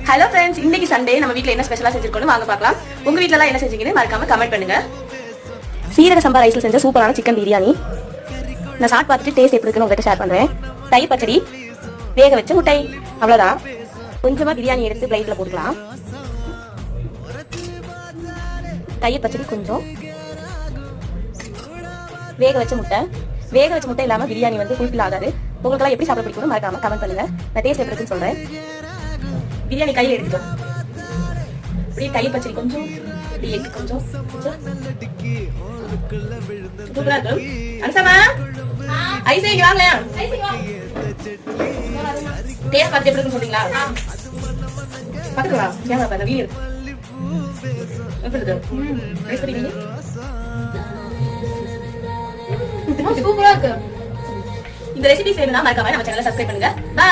Hello friends, இன்னைக்கு Sunday நம்ம வீட்ல என்ன ஸ்பெஷலா செஞ்சிருக்கோம்னு வாங்க பார்க்கலாம். உங்க வீட்ல எல்லாம் என்ன செஞ்சீங்கன்னு மறக்காம கமெண்ட் பண்ணுங்க. சீரக சம்பா ரைஸ்ல செஞ்ச சூப்பரான சிக்கன் பிரியாணி நான் சாப்பிட்டு பார்த்துட்டு டேஸ்ட் எப்படி இருக்குன்னு உங்ககிட்ட ஷேர் பண்றேன். தயிர் பச்சடி, வேக வச்ச முட்டை, அவ்வளவுதான். கொஞ்சமா பிரியாணி எடுத்து பிளேட்ல போட்டுக்கலாம். தயிர் பச்சடி கொஞ்சம், வேக வச்ச முட்டை இல்லாம பிரியாணி வந்து ஃபுல்ஃபில் ஆகாது. உங்களுக்கெல்லாம் எப்படி சாப்பிட பிடிக்கும்னு மறக்காம கமெண்ட் பண்ணுங்க. நான் டேஸ்ட் எப்படி இருக்குன்னு சொல்றேன். பிரியாணி கையில் எடுத்துட்டோம். அப்படியே தயிர் பச்சடி கொஞ்சம், அப்படியே எக் கொஞ்சம். சூப்பரா இருக்கும். அன்சமா ஐஸ் இங்க வாங்கலையா? டேஸ்ட் பார்த்து எப்படி இருக்குன்னு சொல்றீங்களா? பாத்துக்கலாம். கேமரா பாருங்க, வீடியோ இருக்கு. எப்படி இருக்கு? டேஸ்ட் பண்ணீங்க? சூப்பரா இருக்கு. இந்த ரெசிபி வேணும்னா மறக்காம நம்ம சேனலை சப்ஸ்கிரைப் பண்ணுங்க. பை.